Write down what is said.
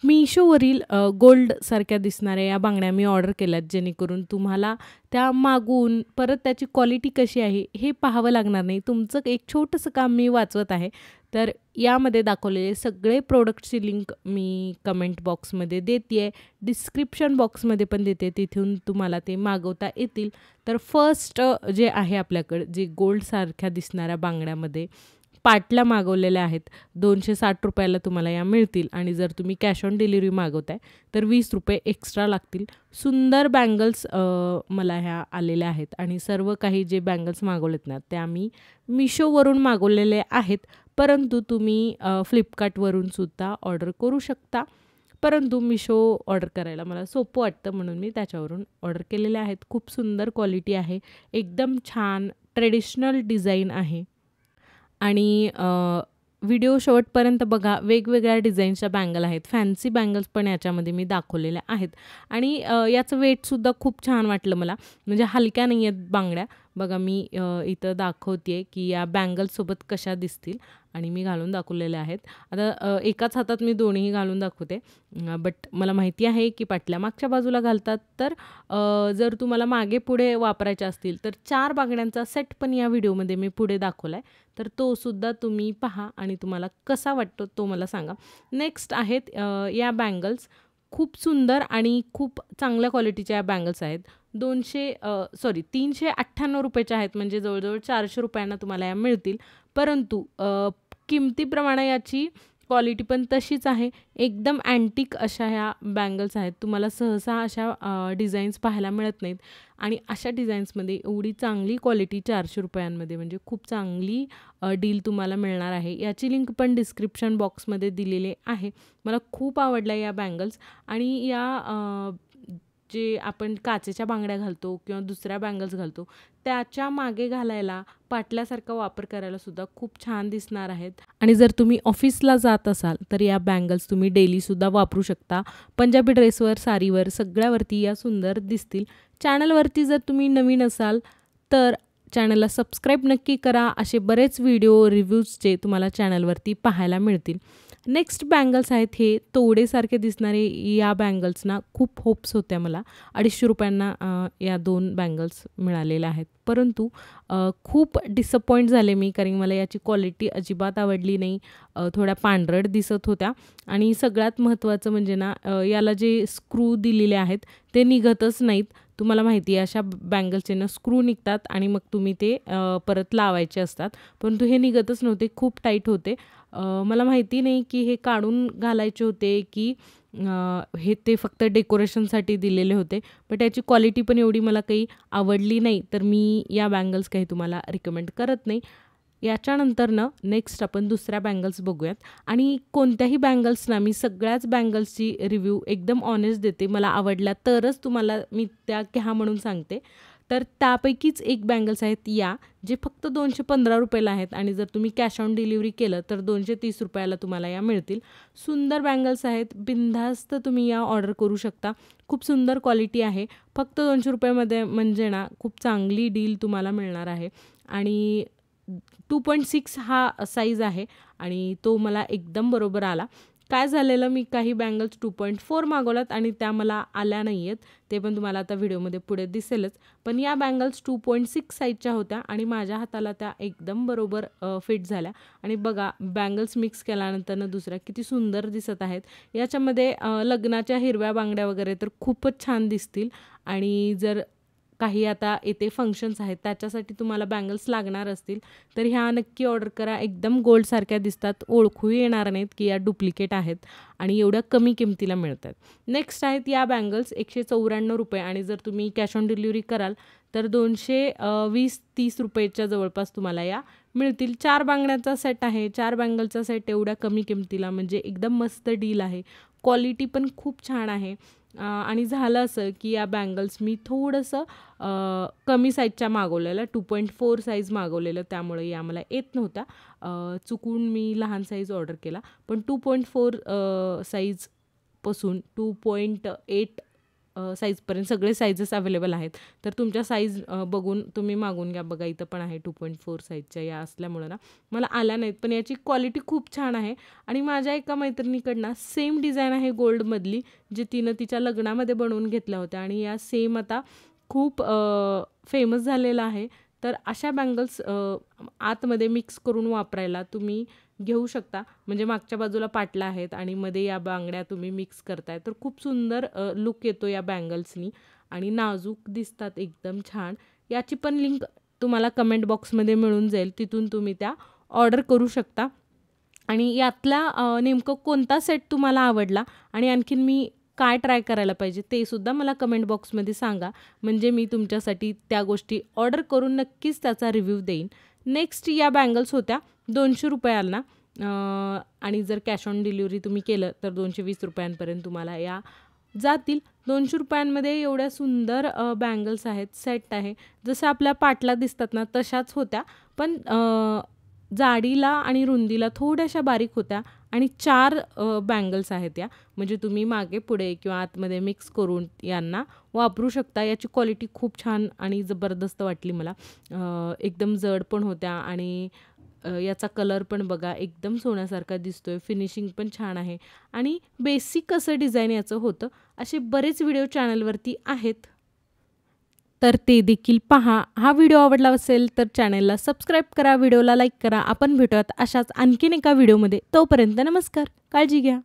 मिशोवरील गोल्डसारख्या दिसणाऱ्या या बांगड्या मी ऑर्डर केल्यात, जेणेकरून तुम्हाला त्या मागवून परत त्याची क्वालिटी कशी आहे हे पाहावं लागणार नाही. तुमचं एक छोटंसं काम मी वाचवत आहे. तर यामध्ये दाखवलेले सगळे प्रोडक्टची लिंक मी कमेंट बॉक्समध्ये देते आहे, डिस्क्रिप्शन बॉक्समध्ये पण देते, तिथून तुम्हाला ते मागवता येतील. तर फर्स्ट जे आहे आपल्याकडं, जे गोल्डसारख्या दिसणाऱ्या बांगड्यामध्ये पाटल्या मागवलेल्या आहेत. ₹260 तुम्हाला या मिळतील आणि जर तुम्ही कॅश ऑन डिलिव्हरी मागवताय तर ₹20 एक्स्ट्रा लागतील. सुंदर बँगल्स मला ह्या आलेल्या आहेत आणि सर्व काही जे बँगल्स मागवलेत ना, त्या मी मिशोवरून मागवलेले आहेत. परंतु तुम्ही फ्लिपकार्टवरून सुद्धा ऑर्डर करू शकता. परंतु मिशो ऑर्डर करायला मला सोपं वाटतं, म्हणून मी त्याच्यावरून ऑर्डर केलेले आहेत. खूप सुंदर क्वालिटी आहे, एकदम छान ट्रेडिशनल डिझाईन आहे. आणि व्हिडिओ शेवटपर्यंत बघा. वेगवेगळ्या डिझाईनच्या बँगल आहेत, फॅन्सी बँगल्स पण याच्यामध्ये मी दाखवलेल्या आहेत. आणि याचं वेटसुद्धा खूप छान वाटलं मला, म्हणजे हलक्या नाही आहेत बांगड्या. बघा मी इथं दाखवते की या बँगल्ससोबत कशा दिसतील आणि मी घालून दाखवलेल्या आहेत. आता एकाच हातात मी दोन्हीही घालून दाखवते, बट मला माहिती आहे की पाटल्या मागच्या बाजूला घालतात. तर जर तुम्हाला मागे पुढे वापरायच्या असतील तर 4 बांगड्यांचा सेट पण या व्हिडिओमध्ये मी पुढे दाखवला आहे. तर तो सुद्धा तुम्ही पहा आणि तुम्हाला कसा वाटतो तो मला सांगा. नेक्स्ट आहेत या बँगल्स. खूप सुंदर आणि खूप चांगल्या क्वालिटीच्या या बँगल्स आहेत. ₹398च्या आहेत, म्हणजे जवळजवळ ₹400 तुम्हाला या मिळतील. परंतु किमतीप्रमाणे याची क्वालिटी पण तशीच आहे. एकदम अँटिक अशा ह्या बँगल्स आहेत. तुम्हाला सहसा अशा डिझाईन्स पाहायला मिळत नाहीत आणि अशा डिझाईन्समध्ये एवढी चांगली क्वालिटी ₹400 म्हणजे खूप चांगली डील तुम्हाला मिळणार आहे. याची लिंक पण डिस्क्रिप्शन बॉक्समध्ये दिलेली आहे. मला खूप आवडल्या या बँगल्स. आणि या जे आपण काचेच्या बांगड्या घालतो किंवा दुसऱ्या बँगल्स घालतो त्याच्या मागे घालायला पाटल्यासारखा वापर करायला सुद्धा खूप छान दिसणार आहेत. आणि जर तुम्ही ऑफिसला जात असाल तर या बँगल्स तुम्ही डेलीसुद्धा वापरू शकता. पंजाबी ड्रेसवर, साडीवर सगळ्यावरती या सुंदर दिसतील. चॅनलवरती जर तुम्ही नवीन असाल तर चॅनलला सबस्क्राईब नक्की करा. असे बरेच व्हिडिओ रिव्ह्यूजचे तुम्हाला चॅनलवरती पाहायला मिळतील. नेक्स्ट बँगल्स आहेत हे तोडेसारखे दिसणारे. या बँगल्सना खूप होप्स होत्या मला. ₹250 या 2 बँगल्स मिळालेल्या आहेत. परंतु खूप डिसअपॉइंट झाले मी, कारण मला याची क्वालिटी अजिबात आवडली नाही. थोड्या पांढरट दिसत होत्या आणि सगळ्यात महत्त्वाचं म्हणजे ना, याला जे स्क्रू दिलेले आहेत ते निघतच नाहीत. तुम्हाला माहिती आहे अशा बँगल्सचे ना स्क्रू निघतात आणि मग तुम्ही ते परत लावायचे असतात, परंतु हे निघतच नव्हते, खूप टाईट होते. मला माहिती नाही की हे काढून घालायचे होते की हे ते फक्त डेकोरेशनसाठी दिलेले होते. बट याची क्वालिटी पण एवढी मला काही आवडली नाही, तर मी या बँगल्स काही तुम्हाला रिकमेंड करत नाही. याच्यानंतर ना नेक्स्ट आपण दुसऱ्या बँगल्स बघूयात. आणि कोणत्याही बँगल्सना मी सगळ्याच बँगल्सची रिव्ह्यू एकदम ऑनेस्ट देते. मला आवडल्या तरच तुम्हाला मी त्या घ्या म्हणून सांगते. तर त्यापैकीच एक बँगल्स आहेत या, जे फक्त ₹215 आहेत आणि जर तुम्ही कॅश ऑन डिलिव्हरी केलं तर ₹230 तुम्हाला या मिळतील. सुंदर बँगल्स आहेत, बिनधास्त तुम्ही या ऑर्डर करू शकता. खूप सुंदर क्वालिटी आहे. फक्त ₹200 म्हणजे ना खूप चांगली डील तुम्हाला मिळणार आहे. आणि 2.6 हा साईज आहे आणि तो मला एकदम बरोबर आला. काय झालेलं, मी काही बँगल्स 2.4 मागवल्यात आणि त्या मला आल्या नाही आहेत. ते पण तुम्हाला आता व्हिडिओमध्ये पुढे दिसेलच. पण या बँगल्स 2.6 साईजच्या होत्या आणि माझ्या हाताला त्या एकदम बरोबर फिट झाल्या. आणि बघा बँगल्स मिक्स केल्यानंतर दुसऱ्या किती सुंदर दिसत आहेत. याच्यामध्ये लग्नाच्या हिरव्या बांगड्या वगैरे तर खूपच छान दिसतील. आणि जर काही आता येथे फंक्शन्स आहेत त्याच्यासाठी तुम्हाला बँगल्स लागणार असतील तर ह्या नक्की ऑर्डर करा. एकदम गोल्डसारख्या दिसतात, ओळखूही येणार नाहीत की या डुप्लिकेट आहेत आणि एवढ्या कमी किमतीला मिळतात. नेक्स्ट आहेत या बँगल्स ₹194 आणि जर तुम्ही कॅश ऑन डिलिव्हरी कराल तर ₹220-30 जवळपास तुम्हाला या मिळतील. 4 बांगड्यांचा सेट आहे. 4 बँगलचा सेट एवढ्या कमी किमतीला म्हणजे एकदम मस्त डील आहे. क्वालिटी पण खूप छान आहे. आणि झालं असं की या बँगल्स मी थोडंसं कमी साईजच्या मागवलेलं, 2.4 साईज मागवलेलं, त्यामुळे या मला येत नव्हत्या. चुकून मी लहान साईज ऑर्डर केला. पण 2.4 साईजपासून 2.8 साईजपर्यंत सगळे साईजेस अवेलेबल आहेत. तर तुमच्या साईज बघून तुम्ही मागून घ्या. बघा इथं पण आहे 2.4 साईजच्या या असल्यामुळं ना मला आल्या नाहीत, पण याची क्वालिटी खूप छान आहे. आणि माझ्या एका मैत्रिणीकडनं सेम डिझाईन आहे गोल्डमधली, जी तिनं तिच्या लग्नामध्ये बनवून घेतल्या होत्या आणि या सेम आता खूप फेमस झालेलं आहे. तर अशा बँगल्स आतमध्ये मिक्स करून वापरायला तुम्ही घेऊ शकता. म्हणजे मागच्या बाजूला पाटल्या आहेत आणि मध्ये या बांगड्या तुम्ही मिक्स करताय, तर खूप सुंदर लुक येतो या बँगल्सनी आणि नाजूक दिसतात एकदम छान. याची पण लिंक तुम्हाला कमेंट बॉक्समध्ये मिळून जाईल, तिथून तुम्ही त्या ऑर्डर करू शकता. आणि यातला नेमकं कोणता सेट तुम्हाला आवडला आणि आणखीन मी काय ट्राय करायला पाहिजे ते सुद्धा मला कमेंट बॉक्समध्ये सांगा. म्हणजे मी तुमच्यासाठी त्या गोष्टी ऑर्डर करून नक्कीच त्याचा रिव्ह्यू देईन. नेक्स्ट या बँगल्स होत्या ₹200 आणि जर कॅश ऑन डिलिव्हरी तुम्ही केलं तर ₹220 तुम्हाला या जातील. ₹200 एवढ्या सुंदर बँगल्स आहेत, सेट आहे. जसं आपल्या पाटला दिसतात ना तशाच होत्या, पण जाडीला आणि रुंदीला थोड्याशा बारीक होत्या आणि 4 बँगल्स आहेत या. म्हणजे तुम्ही मागे पुढे किंवा आतमध्ये मिक्स करून यांना वापरू शकता. याची क्वालिटी खूप छान आणि जबरदस्त वाटली मला. एकदम जड पण होत्या आणि याचा कलर पण बघा एकदम सोन्यासारखा दिसतोय. फिनिशिंग पण छान आहे आणि बेसिक असं डिझाईन याचं होतं. असे बरेच व्हिडिओ चॅनलवरती आहेत, तर ते देखील पहा. हा व्हिडिओ आवडला असेल तर चॅनलला सबस्क्राईब करा, व्हिडिओला लाईक करा. आपण भेटूयात अशाच आणखीन एका व्हिडिओमध्ये. तोपर्यंत नमस्कार, काळजी घ्या.